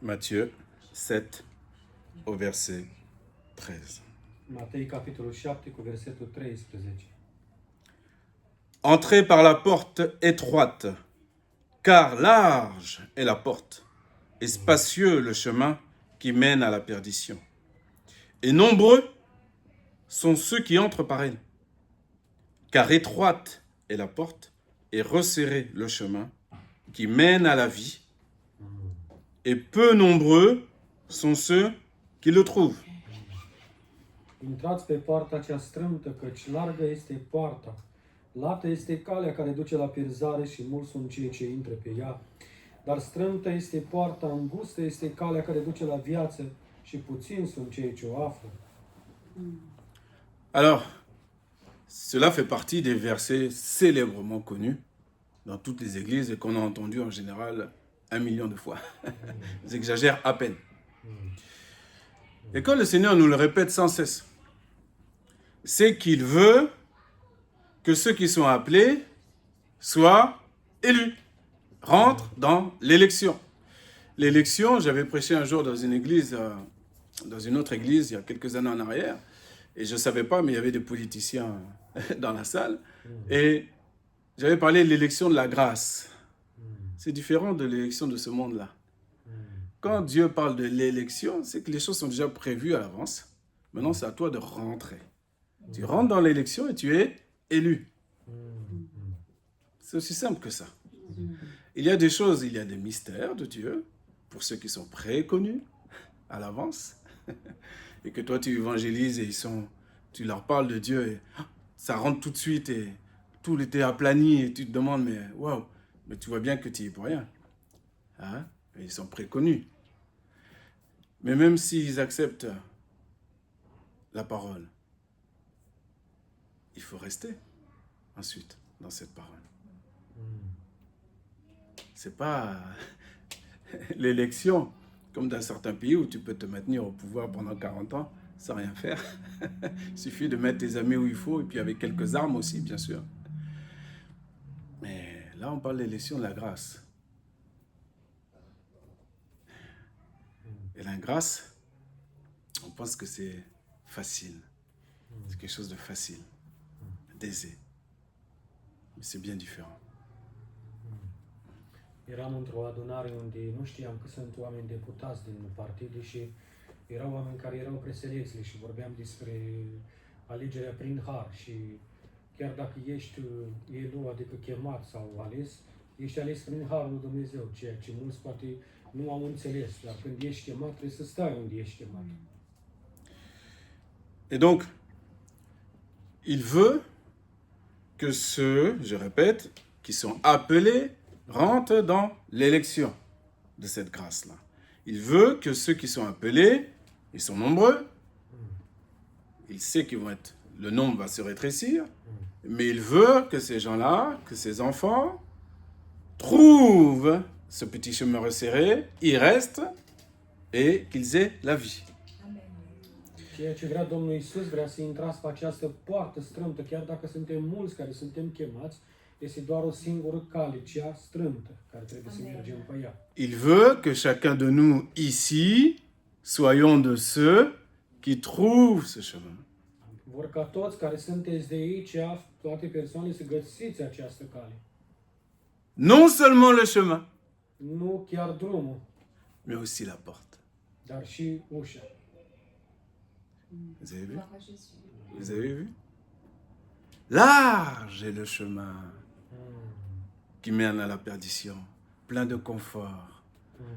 Matthieu 7 au verset 13. Matei, capitolul 7, cu versetul 13. Entrez par la porte étroite, car large est la porte, et spacieux le chemin qui mène à la perdition. Et nombreux sont ceux qui entrent par elle. Car étroite est la porte, et resserré le chemin qui mène à la vie, et peu nombreux sont ceux qui le trouvent. Intrați pe poarta cea strâmtă, căci largă este poarta, lată este calea care duce la pierzare și mulți sunt cei ce intră pe ea. Dar strâmtă este poarta, îngustă este calea care duce la viață și puțini sunt cei ce o află. Alors, cela fait partie des versets célèbrement connus dans toutes les églises et qu'on a entendu en général 1 million de fois. J'exagère à peine. Et quand le Seigneur nous le répète sans cesse, c'est qu'il veut que ceux qui sont appelés soient élus, rentrent dans l'élection. L'élection, j'avais prêché un jour dans une église, dans une autre église, il y a quelques années en arrière, et je ne savais pas, mais il y avait des politiciens dans la salle, et j'avais parlé de l'élection de la grâce. C'est différent de l'élection de ce monde-là. Quand Dieu parle de l'élection, c'est que les choses sont déjà prévues à l'avance. Maintenant, c'est à toi de rentrer. Tu rentres dans l'élection et tu es élu. C'est aussi simple que ça. Il y a des choses, il y a des mystères de Dieu pour ceux qui sont préconnus à l'avance et que toi tu évangélises et tu leur parles de Dieu et ça rentre tout de suite et tout était aplani et tu te demandes mais waouh, mais tu vois bien que tu y es pour rien. Hein? Et ils sont préconnus. Mais même s'ils acceptent la parole, il faut rester ensuite dans cette parole. C'est pas l'élection, comme dans certains pays où tu peux te maintenir au pouvoir pendant 40 ans sans rien faire. Il suffit de mettre tes amis où il faut, et puis avec quelques armes aussi, bien sûr. Mais là, on parle de l'élection de la grâce. Et la grâce, on pense que c'est facile. C'est quelque chose de facile, d'aisé. Mais c'est bien différent. Eram într-o adunare unde nu știam că sunt oameni deputați din partide și erau oameni care erau preselecți și vorbeam despre alegerea prin har și chiar dacă ești elu, adică chemat sau ales, ești ales prin harul lui Dumnezeu, ceea ce mulți poate nu au înțeles, dar când ești chemat trebuie să stai unde ești chemat. Et donc, il veut que ceux, je répète, qui sont appelés rentrent dans l'élection de cette grâce-là. Il veut que ceux qui sont appelés, ils sont nombreux, il sait qu'ils vont être, le nombre va se rétrécir, mais il veut que ces gens-là, que ces enfants, trouvent ce petit chemin resserré, y restent et qu'ils aient la vie. Ceea ce vrea Domnul Iisus, vrea să intrați pe această poartă strâmtă, chiar dacă suntem mulți care suntem chemați, este doar o singură cale, cea strâmtă, care trebuie să mergem pe ea. Il veut que chacun de nous ici soyons de ceux qui trouvent ce chemin. Vor ca toți care sunteți de aici, toate persoanele să găsiți această cale. Non seulement le chemin, Nu chiar drumul, mais aussi la porte. dar și ușa. Vous avez vu? Vous avez vu? Large est le chemin qui mène à la perdition, plein de confort.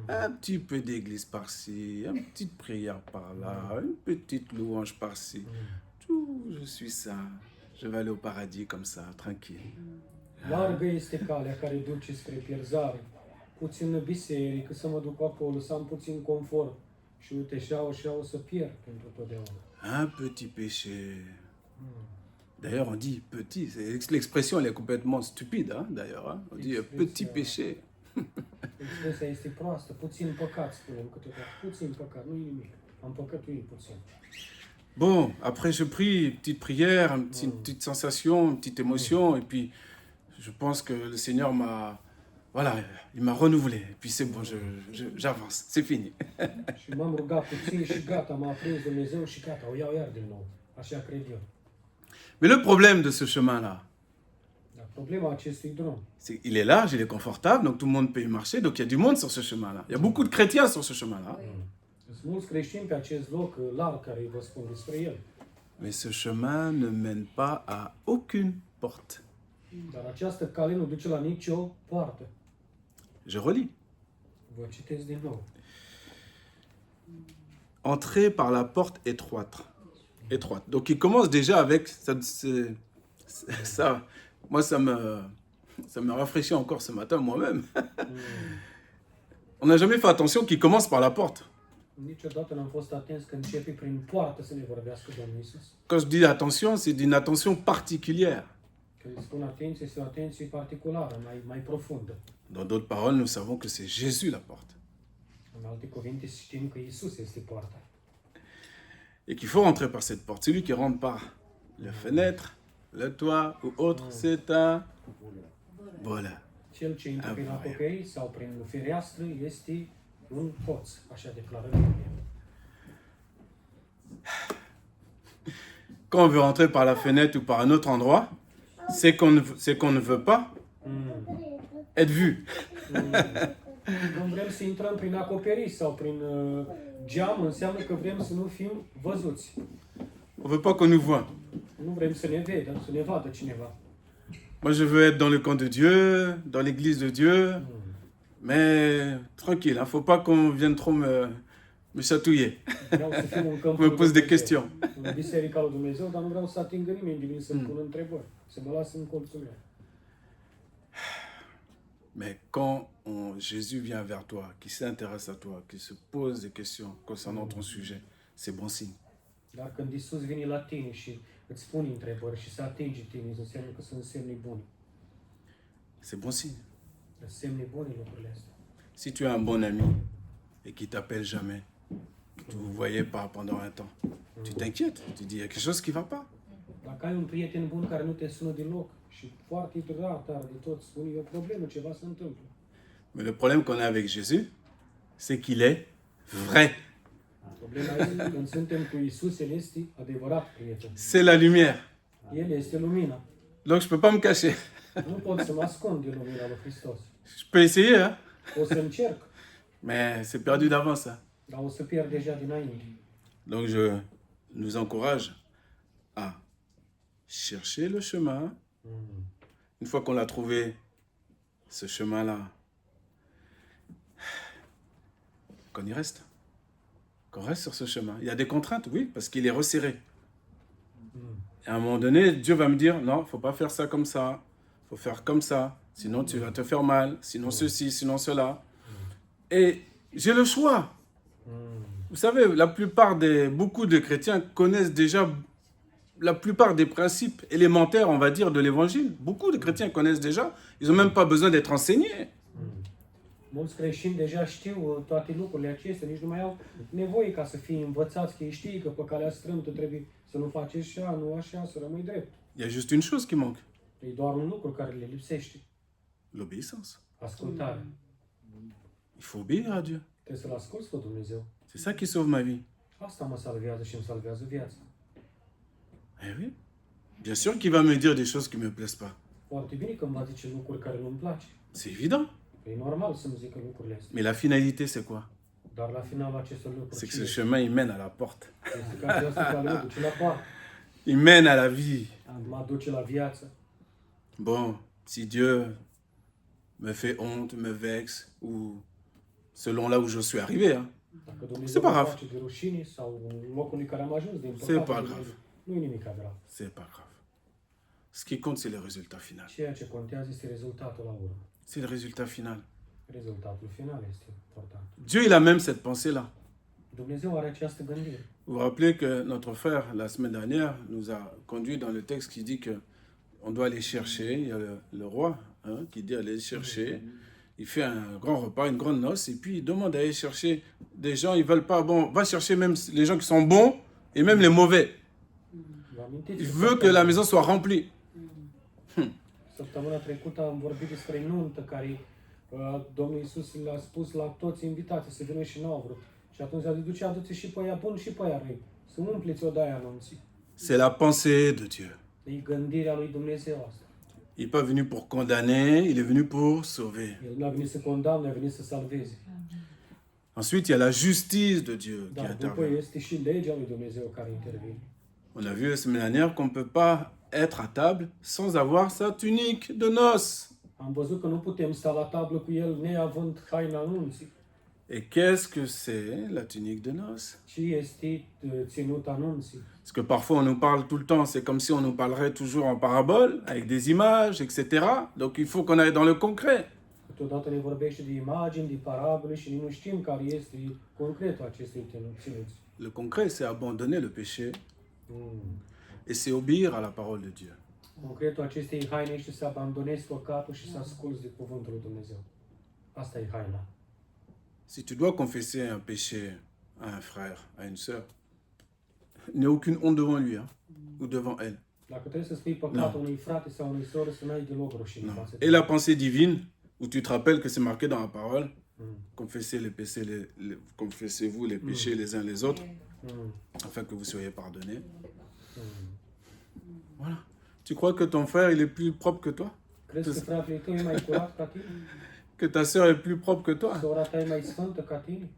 Un petit peu d'église par-ci, une petite prière par-là, une petite louange par-ci. Tout, je suis ça. Je vais aller au paradis comme ça, tranquille. Largă este calea care duce spre pierzare. Puțină biserică, să mă duc acolo, să am puțin confort. Și uite, așa o să pierd pentru totdeauna. Un petit péché. D'ailleurs, on dit petit. L'expression, elle est complètement stupide, hein, d'ailleurs. Hein. On dit petit péché. Expresia este proastă, puțin păcat, spunem câteodată. Puțin păcat, nu-i nimic. Am păcătuit puțin. Bon, après je prie, une petite prière, une petite sensation, une petite émotion, et puis je pense que le Seigneur voilà, il m'a renouvelé. Et puis c'est bon, j'avance, c'est fini. Și m-am rugat puțin și gata, m-a aprins Dumnezeu și gata, o iau iar din nou. Așa cred eu. Mais le problème de ce chemin-là, Dar problema acestui drum, c'est qu'il est large, il est confortable, donc tout le monde peut y marcher. Donc il y a du monde sur ce chemin-là. Il y a beaucoup de chrétiens sur ce chemin-là. sunt mulți creștini pe acest loc larg care vă spun despre el. Mais ce chemin ne mène pas à aucune porte. Dar această cale nu duce la nicio poartă. Je relis. Vă citesc din nou. Entrez par la porte étroite. Donc il commence déjà avec ça. Moi, ça me rafraîchit encore ce matin moi-même. On n'a jamais fait attention qu'il commence par la porte. Niciodată n-am fost atenți că începe prin poartă să ne vorbească Domnul Iisus. Quand je dis attention, c'est d'une attention particulière. Când îi spun atenție, este o atenție particulară, mai profundă. Dans d'autres paroles, nous savons que c'est Jésus la porte. În alte cuvinte, știm că Iisus este poarta. Et qu'il faut rentrer par cette porte. Celui qui rentre par la fenêtre, le toit ou autre, c'est un voleur. Cel ce intră prin acoperiș sau prin fereastră este un hoț, așa declară Biblia. Quand on veut rentrer par la fenêtre ou par un autre endroit, c'est qu'on ne veut pas être vu. Când vrem să intrăm prin acoperiș sau prin geam, înseamnă că vrem să nu fim văzuți. On ne veut pas qu'on nous voie. Nu vrem să ne vadă cineva. Moi, je veux être dans le camp de Dieu, dans l'église de Dieu, mais tranquille, il ne faut pas qu'on vienne trop me chatouiller, Vreau să fiu în câmpul me pose des questions. în biserica lui Dumnezeu, dar nu vreau să atingă nimeni de mine să-mi pun întrebări, să mă las în colțul meu. Mais quand Jésus vient vers toi, qui s'intéresse à toi, qui se pose des questions concernant ton sujet, c'est bon signe. Dar când Iisus vine la tine și îți pune întrebări și se atinge tine, înseamnă că sunt semne bune. C'est bon signe. Sunt semne bune lucrurile astea. Si tu as un bon ami et qui t'appelle jamais, que tu ne voyais pas pendant un temps, tu t'inquiètes, tu dis il y a quelque chose qui ne va pas. Dacă ai un prieten bun care nu te sună deloc și foarte rar, tare de tot, spune, e o problemă, ceva se întâmplă. Mais le problème qu'on a avec Jésus, c'est qu'il est vrai. Problema este când suntem cu Iisus, El este adevărat prieten. C'est la lumière. El este lumina. Donc je ne peux pas me cacher. Nu pot să mă ascund de lumina lui Hristos. Je peux essayer, hein? O să încerc, Mais c'est perdu d'avance. Hein? dar o să pierd deja dinainte. Donc je nous encourage à chercher le chemin. Une fois qu'on l'a trouvé, ce chemin-là, qu'on y reste. Qu'on reste sur ce chemin. Il y a des contraintes, oui, parce qu'il est resserré. Et à un moment donné, Dieu va me dire, non, il ne faut pas faire ça comme ça. Il faut faire comme ça. Sinon, tu vas te faire mal. Sinon, ceci, sinon cela. Et j'ai le choix. Vous savez, beaucoup de chrétiens connaissent déjà la plupart des principes élémentaires, on va dire, de l'évangile. Beaucoup de chrétiens connaissent déjà. Ils n'ont même pas besoin d'être enseignés. Mulți creștini deja știu toate lucrurile acestea, nici nu mai au nevoie ca să fie învățați, că ei știi că pe calea strâmtă trebuie să nu faci așa, nu așa, să rămâi drept. Il y a juste une chose qui manque. E doar un lucru care le lipsește. L'obéissance. Ascultare. Il faut obéir à Dieu. Trebuie să-L asculți pe Dumnezeu. C'est ça qui sauve ma vie. Asta mă salvează și îmi salvează viața. Eh oui. Bien sûr qu'il va me dire des choses qui ne me plaisent pas. Foarte bine că îmi va zice lucruri care nu-mi place. C'est évident. E normal să-mi zică lucrurile astea. Mais la finalité, c'est quoi? Dar la finalul acestor lucruri, C'est que ce chemin, il mène à la porte. este că această cale mă duce la poartă, Il mène à la vie. mă duce la viață. Bon, si Dieu me fait honte, me vexe, ou selon là où je suis arrivé, hein, Dacă Dumnezeu C'est pas mă grave. face de rușine sau în locul în care am ajuns din C'est pas păcate, grave. nu e nimic grav. c'est pas grave. Ce qui compte, c'est le résultat final. Ceea ce contează este rezultatul la urmă. C'est le résultat final. Rezultatul final este important. Dieu, il a même cette pensée-là. Dumnezeu are această gândire. Vous vous rappelez que notre frère, la semaine dernière, nous a conduit dans le texte qui dit qu'on doit aller chercher. Il y a le roi qui dit aller chercher. Il fait un grand repas, une grande noce, et puis il demande d'aller chercher des gens, ils ne veulent pas. Bon, va chercher même les gens qui sont bons et même les mauvais. Vă amintiți Il că veut que la maison soit remplie. săptămâna trecută am vorbit despre nuntă care Domnul Iisus le-a spus la toți invitații să vină și n-au vrut. Și atunci a zis, duce, aduți și pe aia bun și pe aia răi. Să umpleți odaia anunții. C'est la pensée de Dieu. E gândirea lui Dumnezeu asta. Il n'est pas venu pour condamner, il est venu pour sauver. El nu a venit să condamne, a venit să salveze. Ensuite, il y a la justice de Dieu qui Dar după intervient. este și legea lui Dumnezeu care intervine. On a vu la semaine dernière qu'on ne peut pas être à table sans avoir sa tunique de noces. Am văzut că nu putem sta la tablă cu el neavând haina anunții. Et qu'est-ce que c'est la tunique de noces? Ce este ținut anunții? Parce que parfois on nous parle tout le temps, c'est comme si on nous parlerait toujours en parabole, avec des images, etc. Donc il faut qu'on aille dans le concret. Câteodată ne vorbește de imagini, de parabole și nu știm care este concretul acestei ținuți. Le concret, c'est abandonner le péché Mm. et c'est obéir à la parole de Dieu. Concretul acestei haine este să abandonezi păcatul și să asculți de cuvântul lui Dumnezeu. Asta e haina. Si tu dois confesser un péché à un frère, à une sœur, n'aie aucune honte devant lui ou devant elle. Dacă trebuie să spui păcatul unui frate sau unui soră, să n-ai deloc rușine Non. față de Et la pensée divine, où tu te rappelles que c'est marqué dans la parole, Mm. confessez les péchés, confessez-vous les péchés les uns les autres, Mm. afin que vous soyez pardonnés. Mm. Voilà. Tu crois que ton frère, il est plus propre que toi? Crezi că fratele tău e mai curat ca tine? Que ta sœur est plus propre que toi? Sora ta e mai sfântă ca tine?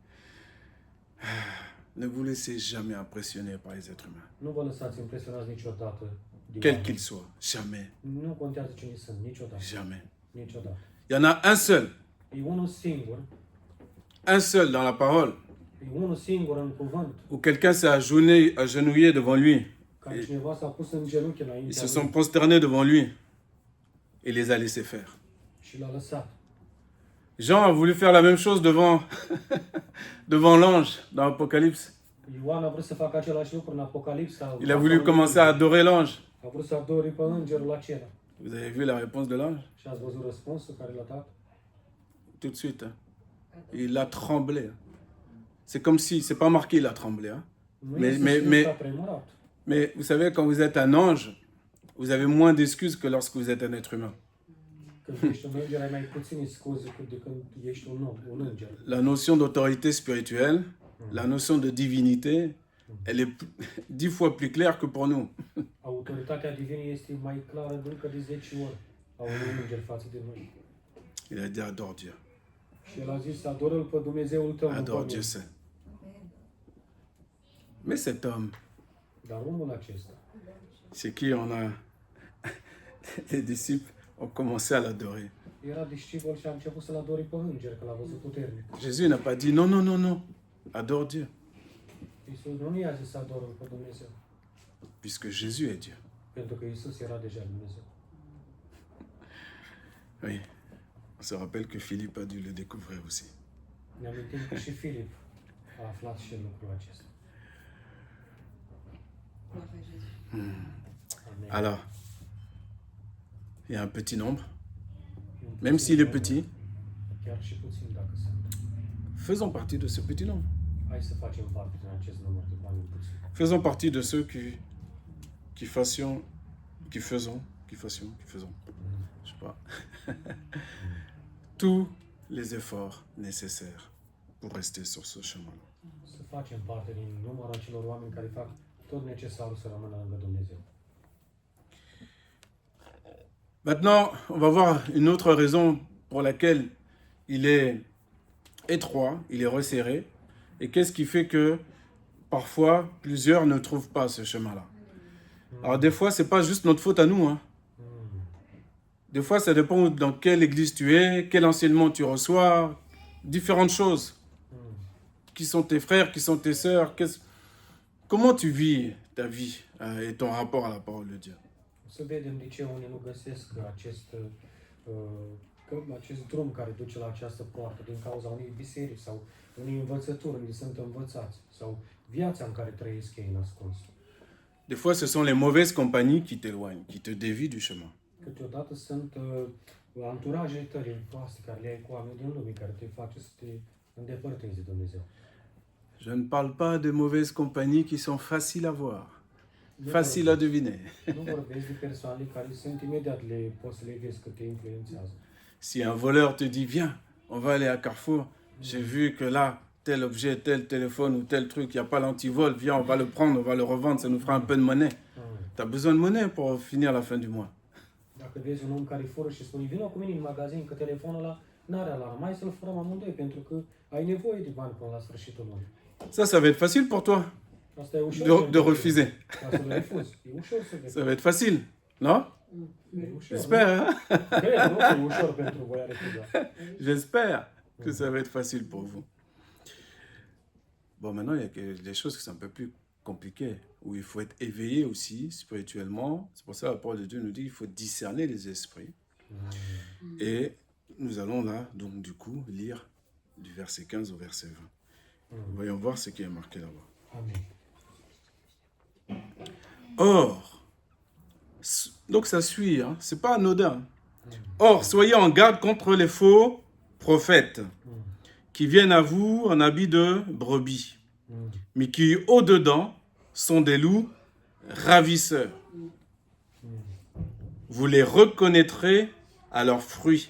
Ne vous laissez jamais impressionner par les êtres humains, Nu vă lăsați impresionați niciodată de quels oameni. qu'ils soient. Jamais. Nu contează cine sunt, niciodată. Jamais. Niciodată. Il y en a un seul. E unul singur, Un seul dans la parole, e unul singur în cuvânt, où quelqu'un s'est agenouillé devant lui. care cineva s-a pus în genunchi Ils înaintea se lui sont prosternés devant lui et les a laissés faire. și l-a lăsat. Jean a voulu faire la même chose devant, devant l'ange dans l'Apocalypse. Ioan a vrut să facă același lucru în Apocalipsa. Il a voulu commencer à adorer l'ange. A vrut să adore pe îngerul acela. Vous avez vu la réponse de l'ange? Și ați văzut răspunsul care l-a dat? Tout de suite. Il a tremblé. C'est comme si, c'est pas marqué il a tremblé. Hein? Nu Mais- este mais- scris mais- că a tremurat. Mais vous savez, quand vous êtes un ange, vous avez moins d'excuses que lorsque vous êtes un être humain. Când ești un înger, ai mai puține scuze decât când ești un om, un înger. La notion d'autorité spirituelle, la notion de divinité, elle est 10 fois plus claire que pour nous. Autoritatea divină este mai clară încă de 10 ori a unui înger față de noi. Il a dit adore Dieu. Și el a zis, adoră-L pe Dumnezeul tău, nu pe Adore lume. Dieu seul. Mais cet homme, Dar omul acesta, chez qui on a les disciples ont commencé à l'adorer. era discipol și a început să-L adore pe înger, că l-a văzut puternic. Jésus n'a pas dit non, non, non, non, adore Dieu, Iisus nu i-a zis să adoră pe Dumnezeu, puisque Jésus est Dieu. pentru că Iisus era deja Dumnezeu. Oui, on se rappelle que Philippe a dû le découvrir aussi. Ne amintim că și Filip a aflat și lucrul acesta. Amen. Alors, il y a un petit nombre, même s'il est petit, Chiar și puțin dacă sunt. faisons partie de ce petit nombre. Hai să facem parte din acest număr de oameni puțini. Faisons partie de ceux qui faisons, je sais pas, tous les efforts nécessaires pour rester sur ce chemin-là. Să facem parte din numărul acelor oameni care fac tot necesarul să rămână lângă Dumnezeu. Maintenant, on va voir une autre raison pour laquelle il est étroit, il est resserré. Et qu'est-ce qui fait que parfois plusieurs ne trouvent pas ce chemin-là. Alors des fois, c'est pas juste notre faute à nous. Hein. Des fois, ça dépend dans quelle église tu es, quel enseignement tu reçois, différentes choses. Qui sont tes frères, qui sont tes sœurs. Comment tu vis ta vie et ton rapport à la parole de Dieu? Să vedem de ce unii nu găsesc acest drum care duce la această poartă din cauza unei biserici sau unei învățături unde sunt învățați sau viața în care trăiesc ei ascuns. Des fois, ce sont les mauvaises compagnies qui t'éloignent, qui te dévient du chemin. Câteodată sunt anturajele tale proaste care le ai cu oameni din lume, care te face să te îndepărtezi de Dumnezeu. Je ne parle pas de mauvaises compagnies qui sont faciles à voir, faciles à deviner. Nu vorbesc de persoane care sunt imediat, poți să le vezi că te influențează. Si un voleur te dit, viens, on va aller à Carrefour, j'ai vu que là, tel objet, tel téléphone ou tel truc, il n'y a pas l'antivol, viens, on va le prendre, on va le revendre, ça nous fera un peu de monnaie. Tu as besoin de monnaie pour finir la fin du mois. Dacă vezi un om care fură și spune, vină cu mine în magazin, că telefonul ăla n-are alarmă, hai să-l furăm amândoi, pentru că ai nevoie de bani până la sfârșitul lunii. Ça va être facile pour toi Asta e ușor de refuser. Ca să le refuzi. E ușor să le Ça va être facile, non? E ușor. J'espère, hein? Cred, nu că e ușor pentru voi a refuza. J'espère que ça va être facile pour vous. Bon, maintenant, il y a des choses qui sont un peu plus compliquées, où il faut être éveillé aussi spirituellement. C'est pour ça que la parole de Dieu nous dit qu'il faut discerner les esprits. Et nous allons là, donc du coup, lire du verset 15 au verset 20. Voyons voir ce qui est marqué là-bas. Amin. Or, donc ça suit, hein, c'est pas anodin. Or, soyez en garde contre les faux prophètes qui viennent à vous en habit de brebis, mais qui au-dedans sont des loups ravisseurs. Vous les reconnaîtrez à leurs fruits.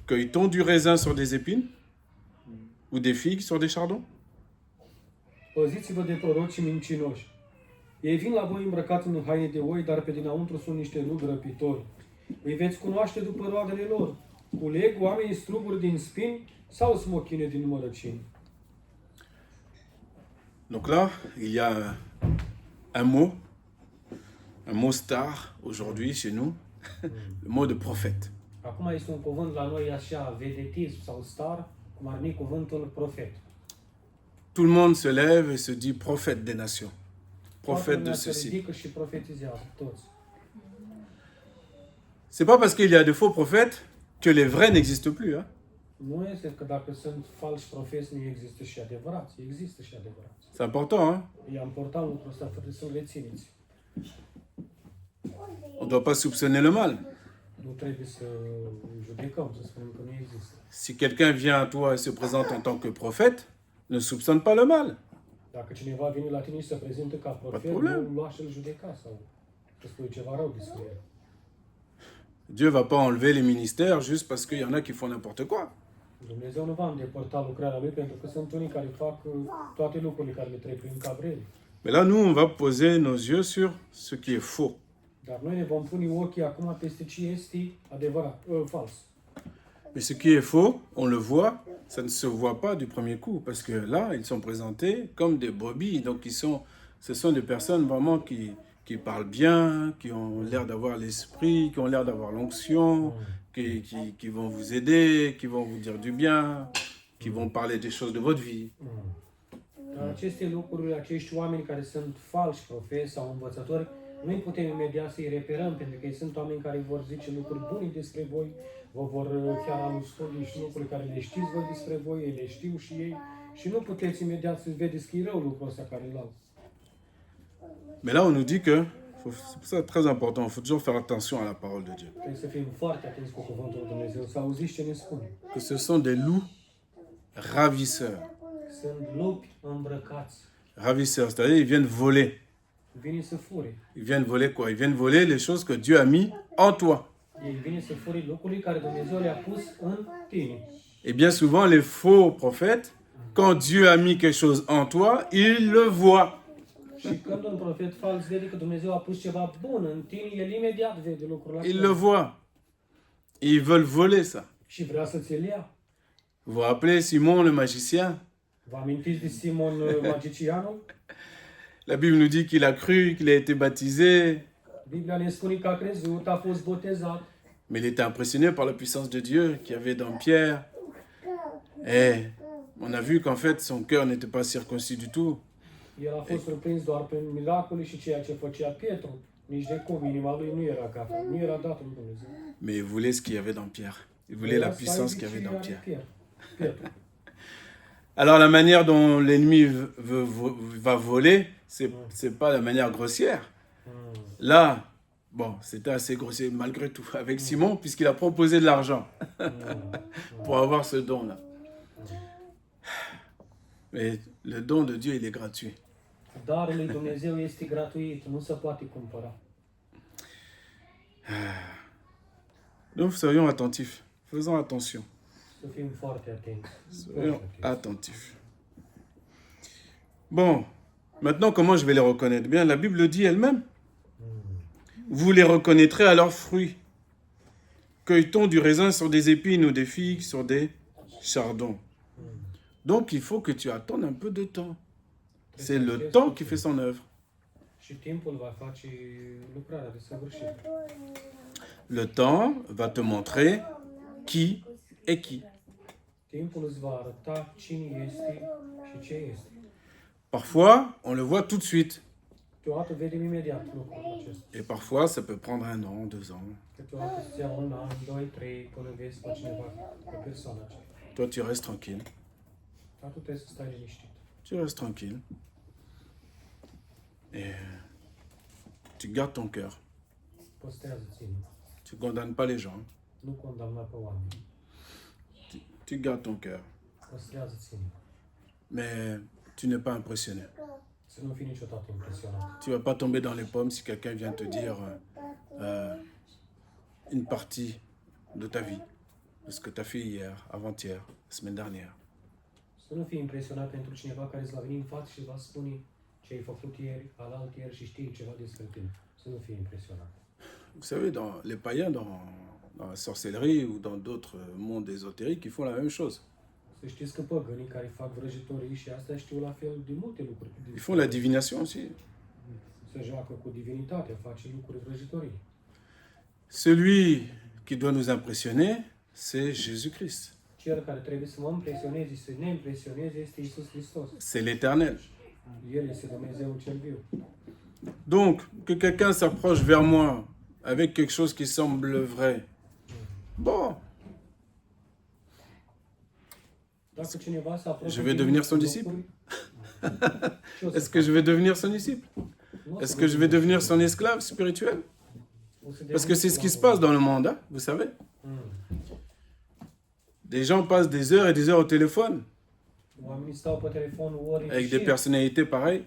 Cueille-t-on du raisin sur des épines ou des figues sur des chardons? Păziți-vă de prorocii mincinoși. Ei vin la voi îmbrăcați în haine de oi, dar pe dinăuntru sunt niște lupi răpitori. Îi veți cunoaște după roadele lor. Culeg oamenii struguri din spini sau smochine din mărăcini. Donc là, il y a un mot star aujourd'hui chez nous, le mot de prophète. Acum este un cuvânt la noi așa, vedetism sau star, cum ar veni cuvântul profet. Tout le monde se lève et se dit prophète des nations, Toată prophète de lumea se ceci. ridică și profetizează, toți. C'est pas parce qu'il y a de faux prophètes que les vrais n'existent plus. Hein. Nu este că dacă sunt falși profeți, nu există și adevărați. Există și adevărați. C'est important. Hein. E important lucrul ăsta, trebuie să le țineți. On ne doit pas soupçonner le mal. Nu trebuie să judecăm, să spunem că nu există. Si quelqu'un vient à toi et se présente en tant que prophète, ne soupçonne pas le mal. Dacă cineva vine la tine și se prezintă ca profet, problem. nu lua și-l judeca sau să spui ceva rău despre el. Dieu va pas enlever les ministères juste parce qu'il y en a qui font n'importe quoi. Dumnezeu nu va îndepărta lucrarea lui pentru că sunt unii care fac toate lucrurile care le trec prin cabrele. Mais là, nous, on va poser nos yeux sur ce qui est faux. Dar noi ne vom pune ochii acum peste ce este adevărat, fals. Mais ce qui est faux, on le voit, ça ne se voit pas du premier coup, parce que là, ils sont présentés comme des brebis. Donc, ce sont des personnes vraiment qui parlent bien, qui ont l'air d'avoir l'esprit, qui ont l'air d'avoir l'onction, qui vont vous aider, qui vont vous dire du bien, qui vont parler des choses de votre vie. Aceste lucruri, acești oameni care sunt falși profeți sau învățători, noi putem imediat să-i reperăm, pentru că ei sunt oameni care vor zice lucruri bune despre voi, vă vor chiar aluspări și lucruri care le știți voi despre voi, ei le știu și ei, și nu puteți imediat să vedeți că e rău lucrul ăsta care îl au. Mais là, on nous dit que, c'est pour ça très important, il faut toujours faire attention à la parole de Dieu. Trebuie să fim foarte atenți cu cuvântul lui Dumnezeu, să auziți ce ne spune. Que ce sont des loups ravisseurs. Sunt lupi îmbrăcați, Ravisseurs, c'est-à-dire ils viennent voler. vine să fure. Ils viennent voler quoi? Ils viennent voler les choses que Dieu a mis en toi. Ei vine să fure lucrurile care Dumnezeu le-a pus în tine. Et bien souvent, les faux prophètes, quand Dieu a mis quelque chose en toi, ils le voient. Și când un profet fals vede că Dumnezeu a pus ceva bun în tine, el imediat vede lucrul Ils le acela. voient. Ils veulent voler ça. Și vrea să ți-l ia. Vous vous rappelez Simon le magicien? Vă amintiți de Simon magicianul? La Bible nous dit qu'il a cru, qu'il a été baptisé, Biblia ne spune că a crezut, a fost botezat, mais il était impressionné par la puissance de Dieu qu'il y avait dans Pierre. Et on a vu qu'en fait, son cœur n'était pas circoncis du tout. el a fost surprins doar prin miracole și ceea ce făcea Pietru. Nici de cum, inima lui nu era gata, nu era dată lui Dumnezeu. Mais il voulait ce qu'il y avait dans Pierre. Il voulait la puissance qu'il y avait dans Pierre. Pietru. Alors la manière dont l'ennemi va voler, c'est pas la manière grossière. Là, bon, c'était assez grossier malgré tout avec Simon, puisqu'il a proposé de l'argent pour avoir ce don-là. Mais le don de Dieu, il est gratuit. Darul lui Dumnezeu este gratuit, nu se poate cumpăra. Donc, soyons attentifs. Faisons attention. Să fim foarte atenți. Soyons attentifs. Bon, maintenant, comment je vais les reconnaître? Bien, la Bible le dit elle-même. Vous les reconnaîtrez à leurs fruits. Cueille-t-on du raisin sur des épines ou des figues sur des chardons? Donc, il faut que tu attendes un peu de temps. C'est le temps qui fait son œuvre. Și timpul va face lucrarea de săvârșit. Le temps va te montrer qui est qui. Timpul îți va arăta cine este și ce este. Parfois, on le voit tout de suite. Câteodată vedem imediat lucrul acesta. Et parfois, ça peut prendre 1 an, 2 ans. Câteodată îți ia 1 an, 2, 3 până vezi pe cineva, pe persoana aceea. Toi, tu restes tranquille. Dar tu trebuie să stai liniștit. Tu restes tranquille. Et tu gardes ton cœur. Păstrează-ți inima. Tu ne condamnes pas les gens. Nu condamna pe oameni. Tu gardes ton cœur. Păstrează-ți inima. Mais tu n'es pas impressionné. Să nu fii niciodată impresionat. Tu ne vas pas tomber dans les pommes si quelqu'un vient te dire une partie de ta vie. De ce que tu as fait hier, avant-hier, la semaine dernière. Să nu fii impresionat pentru cineva care îți va veni în față și va spune ce ai făcut ieri, alaltieri și știi ceva despre tine. Să nu fii impresionat. Vous savez, dans les païens, dans la sorcellerie ou dans d'autres mondes ésotériques, ils font la même chose. Să știți că păgânii care fac vrăjitorii și astea știu la fel de multe lucruri. Ils font la divination aussi. Se joacă cu divinitatea, face lucruri vrăjitorii. Celui qui doit nous impressionner, c'est Jésus-Christ. Cel care trebuie să mă impresioneze și să ne impresioneze este Iisus Hristos. C'est l'Éternel. El este Dumnezeul cel viu. Donc, que quelqu'un s'approche vers moi avec quelque chose qui semble vrai. Bon, Dacă cineva se apropie je vais de devenir son mine cu disciple. lucruri, ce o să Est-ce que je vais devenir son disciple? Nu o să Est-ce que je vais devenir son esclave spirituel? o să Parce que c'est ce qui se devin passe dans le monde, hein, vous savez. Des gens passent des heures et des heures au téléphone Oamenii stau pe telefon ore avec și des personnalités pareilles.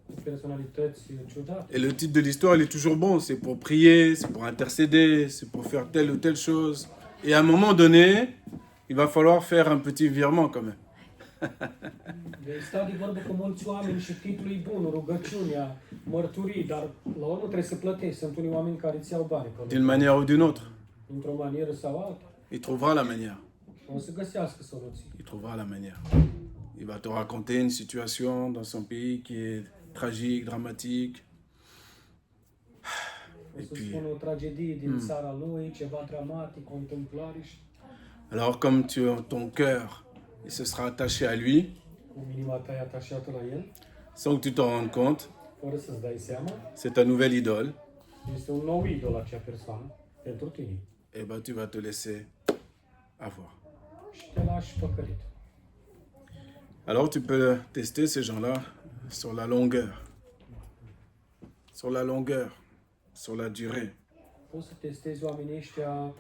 cu personalități ciudate. Et le titre de l'histoire, il est toujours bon. C'est pour prier, c'est pour intercéder, c'est pour faire telle ou telle chose. Et à un moment donné, il va falloir faire un petit virement quand même. Deci stau de vorbă cu mulți oameni și titlul e bun, rugăciunea, mărturii, dar la urmă trebuie să plătești. Sunt unii oameni care îți iau bani pe D'une manière ou d'une autre. într-o manieră sau alta. Il trouvera la manière. O să găsească soluții. Il trouvera la manière. Il va te raconter une situation dans son pays qui est tragique, dramatique. O Et să puis, spună o tragedie din țara lui, ceva dramatic, o întâmplare și alors comme ton cœur il se sera attaché à lui, cu inima ta e atașată la el, sans que tu t'en rendes compte, fără să-ți dai seama, c'est ta nouvelle idole, este un nou idol acea persoană pentru tine. et ben tu vas te laisser avoir. Și te lași păcălit. Alors tu peux tester ces gens-là sur la longueur. Sur la longueur, sur la durée. Poți să testezi oamenii ăștia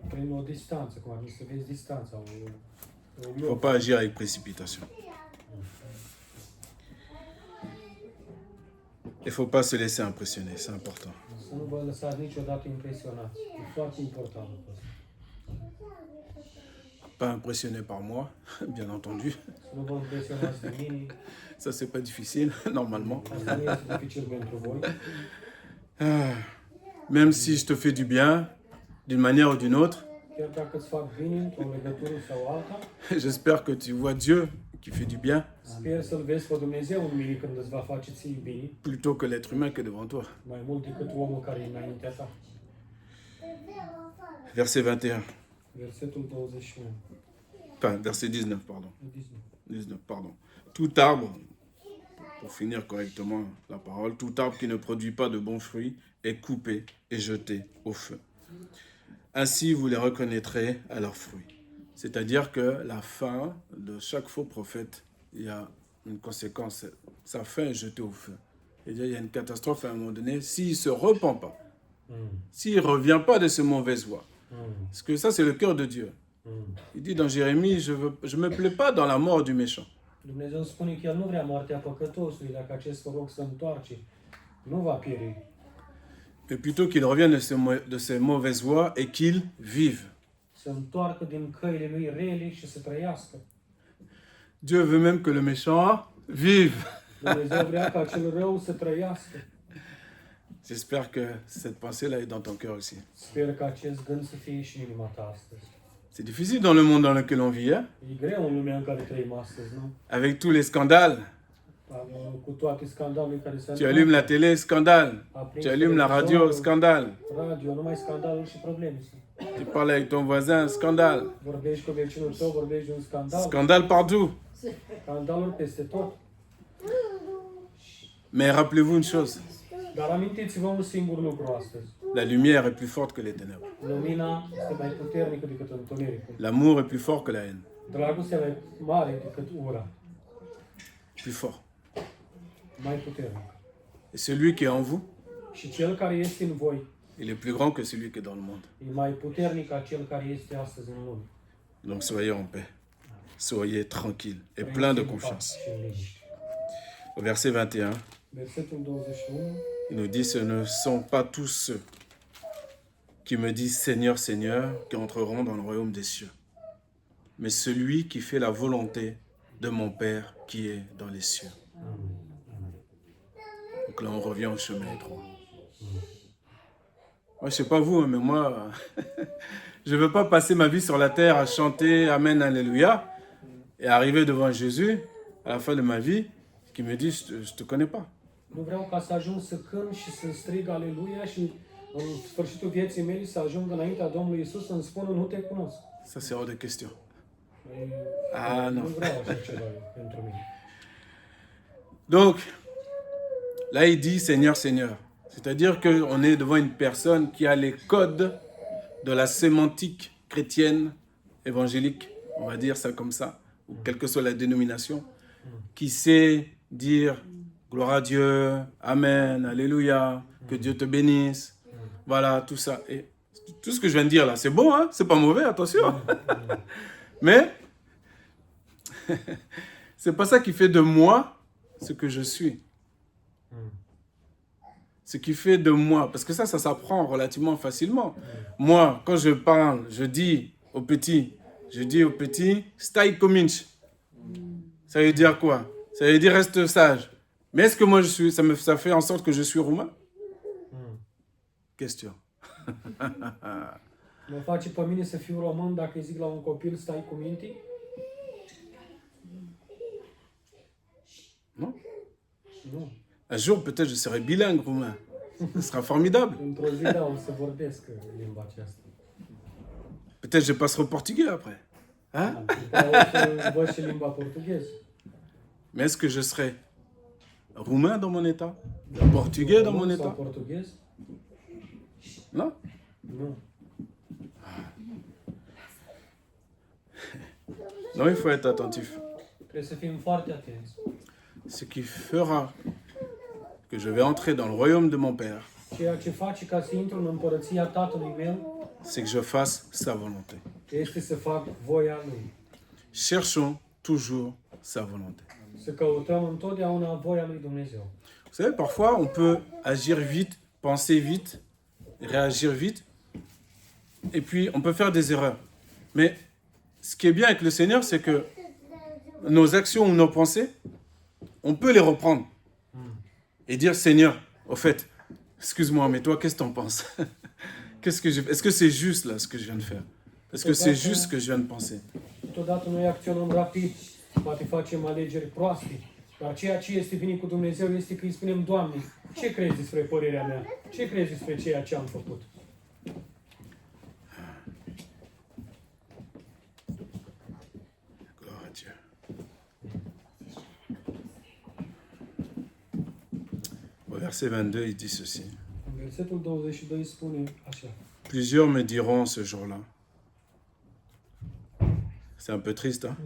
prin o distanță, cum ar fi să vezi distanța. Il ne faut pas agir avec précipitation. Il ne faut pas se laisser impressionner, c'est important. Să nu vă lăsați niciodată impresionați. E foarte important lucrul ăsta. Pas impressionné par moi, bien entendu. Să nu vă impresionați de mine. Ça, c'est pas difficile, normalement. Asta nu este dificil pentru voi. Même si je te fais du bien, d'une manière ou d'une autre, Chiar dacă îți fac bine într-o legătură sau alta, j'espère que tu vois Dieu qui fait du bien sper să-L vezi pe Dumnezeu în mine când îți va face ție bine, plutôt que l'être humain qui est devant toi. mai mult decât omul care e înaintea ta. Verset 21. Versetul 21. Enfin, verset 19, pardon. 19. Pardon. Tout arbre, pour finir correctement la parole, tout arbre qui ne produit pas de bons fruits est coupé et jeté au feu. Ainsi, vous les reconnaîtrez à leurs fruits. C'est-à-dire que la fin de chaque faux prophète, il y a une conséquence. Sa fin est jetée au feu. C'est-à-dire il y a une catastrophe à un moment donné s'il ne se repent pas, s'il ne revient pas de ses mauvaises voies. Parce que ça, c'est le cœur de Dieu. Il dit dans Jérémie, je ne me plais pas dans la mort du méchant. Dumnezeu spune că El nu vrea moartea păcătosului, dacă acest rog se întoarce, nu va pieri. mais plutôt qu'il revienne de ses mauvaises voies et qu'il vive. Să întoarcă din căile lui rele și să trăiască. Dieu veut même que le méchant vive. Dumnezeu vrea ca cel rău să trăiască. J'espère que cette pensée-là est dans ton cœur aussi. Sper că acest gând să fie și în inima ta astăzi. C'est difficile dans le monde dans lequel on vit, hein? E greu în lumea în care trăim astăzi, nu? Avec tous les scandales. Cu toate scandalurile care se Tu allumes la télé, scandale. Tu allumes la radio, scandale. Radio, numai scandaluri și probleme. Tu parles avec ton voisin, scandale. Vorbești cu vecinul tău, vorbești de un scandal. Scandale partout. Scandaluri peste tot. Mais rappelez-vous une chose, Dar amintiți-vă un singur lucru astăzi. la lumière est plus forte que les ténèbres. Lumina este mai puternică decât întunericul. L'amour est plus fort que la haine. Dragostea mai mare decât ura. Plus fort. Mai puternic. Et celui qui est en vous, Și cel care este în voi il est plus grand que celui qui est dans le monde. e mai puternic ca cel care este astăzi în lume. Donc soyez en paix. Soyez tranquille et plein de confiance. Și în liniște. Au verset 21, Versetul 21. il nous dit, ce ne sont pas tous ceux qui me disent Seigneur, Seigneur, qui entreront dans le royaume des cieux, mais celui qui fait la volonté de mon Père qui est dans les cieux. Donc là, on revient au chemin étroit. Moi, je sais pas vous, hein, mais moi, je ne veux pas passer ma vie sur la terre à chanter Amen, Alléluia, et arriver devant Jésus, à la fin de ma vie, qui me dit, je te connais pas. Nu vreau ca să ajung să cânt și să strig aleluia și în sfârșitul vieții mele să ajung înaintea Domnului Iisus să-mi spună nu te cunosc. Ça, c'est hors de question. Ah, non. Nu vreau așa ceva pentru mine. Donc, là, il dit Seigneur, Seigneur. C'est-à-dire qu'on est devant une personne qui a les codes de la sémantique chrétienne, évangélique, on va dire ça comme ça, ou quelle que soit la dénomination, qui sait dire gloire à Dieu, Amen, Alléluia, que Dieu te bénisse. Voilà, tout ça. Et tout ce que je viens de dire là, c'est bon, hein? C'est pas mauvais, attention. Mais c'est pas ça qui fait de moi ce que je suis. Ce qui fait de moi, parce que ça s'apprend relativement facilement. Moi, quand je parle, je dis aux petits, stai cominci. Ça veut dire quoi? Ça veut dire reste sage. Mais est-ce que moi ça fait en sorte que je suis roumain? Question. Mă face pe mine să fiu român dacă îi zic la un copil stai cu mintii? Non? Nu. Un jour, peut-être, je serai bilingue roumain. Ce sera formidable. Într-o zi, da, o să vorbesc limba aceasta. Peut-être je passerai au portugais après. Hein? O să văd și limba portugheză. Mais est-ce que je serai roumain dans mon état? Portugais dans mon Sau état? portughez? Non? Nu. Non, il faut être attentif. Trebuie să fim foarte atenți. Ce qui fera que je vais entrer dans le royaume de mon Père, Ceea ce face ca să intru în împărăția Tatălui meu c'est que je fasse sa volonté. este să fac voia Lui. Cherchons toujours sa volonté. Să căutăm întotdeauna voia lui Dumnezeu. Vous savez, parfois, on peut agir vite, penser vite, réagir vite, et puis on peut faire des erreurs. Mais ce qui est bien avec le Seigneur, c'est que nos actions ou nos pensées, on peut les reprendre et dire, Seigneur, au fait, excuse-moi, mais toi, qu'est-ce que tu en penses? Est-ce que c'est juste là ce que je viens de faire? Est-ce que c'est juste ce que je viens de penser? Totodată noi acționăm rapid, poate facem alegeri proaste, dar ceea ce este bine cu Dumnezeu este că îi spunem, Doamne, ce crezi despre părerea mea? Ce crezi despre ceea ce am făcut? Gloire à Dieu. Au verset 22, il dit ceci. În versetul 22 spune așa. Plusieurs me diront ce jour-là. C'est un peu triste, hein?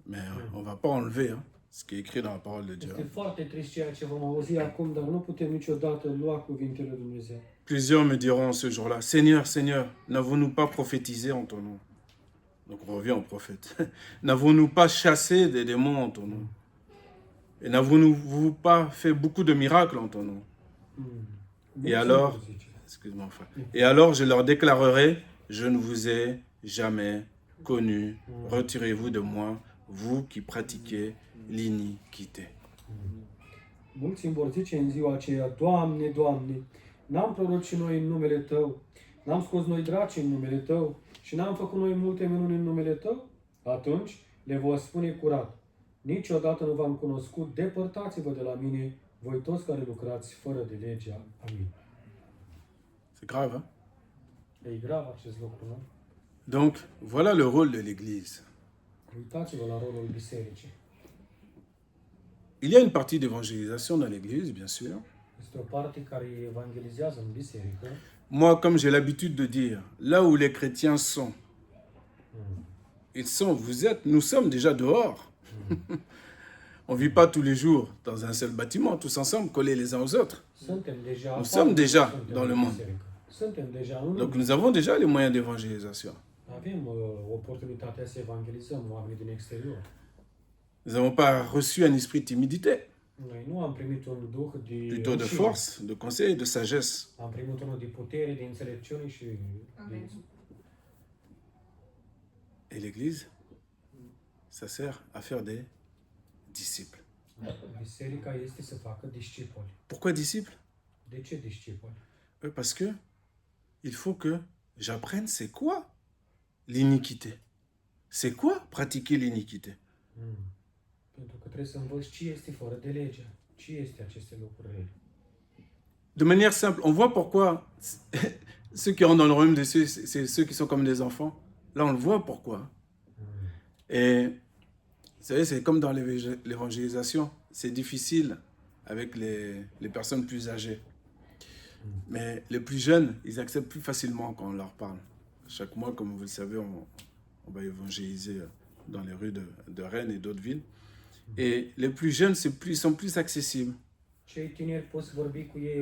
Mais on ne va pas enlever hein, ce qui est écrit dans la parole de Dieu. Este foarte trist ceea ce vom auzi acum, dar nu putem niciodată lua cuvintele lui Dumnezeu. Plusieurs me diront ce jour-là, Seigneur, Seigneur, n'avons-nous pas prophétisé en ton nom? Donc on revient au prophète. N'avons-nous pas chassé des démons en ton nom? Et n'avons-nous pas fait beaucoup de miracles en ton nom? Et alors, excuse-moi frère. Et alors je leur déclarerai, je ne vous ai jamais connu. Retirez-vous de moi, vous qui pratiquez l'iniquité. Mulți îmi vor zice în ziua aceea, Doamne, Doamne, n-am proroci și noi în numele Tău, n-am scos noi draci în numele Tău și n-am făcut noi multe minuni în numele Tău? Atunci le voi spune curat, niciodată nu v-am cunoscut, depărtați-vă de la mine, voi toți care lucrați fără de legea. Amin. C'est grave, hein? E grav acest lucru, nu? Donc, voilà le rôle de l'Église. Uitați-vă la rolul bisericii. Il y a une partie d'évangélisation dans l'Église, bien sûr. Este o parte care evangelizează în biserică. Moi, comme j'ai l'habitude de dire, là où les chrétiens sont, ils sont, vous êtes, nous sommes déjà dehors. On ne vit pas tous les jours dans un seul bâtiment, tous ensemble, collés les uns aux autres. Suntem deja Nous sommes déjà suntem dans în le monde. biserică. Suntem deja în Donc lume. nous avons déjà les moyens d'évangélisation. Avem oportunitatea să evangelizăm oamenii din exterior. Nous n'avons pas reçu un esprit de timidité, Noi nu am primit un duh de plutôt de rușine. force, de conseil et de sagesse. Am primit unul de putere, de înțelepciune și de... Et l'Église, ça sert à faire des disciples. Biserica este să facă discipoli. Pourquoi disciples? De ce discipoli? Parce que il faut que j'apprenne c'est quoi l'iniquité. C'est quoi pratiquer l'iniquité? Pentru că trebuie să învăț ce este fără de lege. Ce este aceste lucruri rele. De manière simple, on voit pourquoi ceux qui rentrent dans le royaume de Dieu, c'est ceux qui sont comme des enfants. Là, on le voit pourquoi. Et vous savez, c'est comme dans l'évangélisation. C'est difficile avec les personnes plus âgées. Mais les plus jeunes, ils acceptent plus facilement quand on leur parle. Chaque mois, comme vous le savez, on va évangéliser dans les rues de Rennes et d'autres villes. Et les plus jeunes, sont plus accessibles. Cei tineri poți vorbi cu ei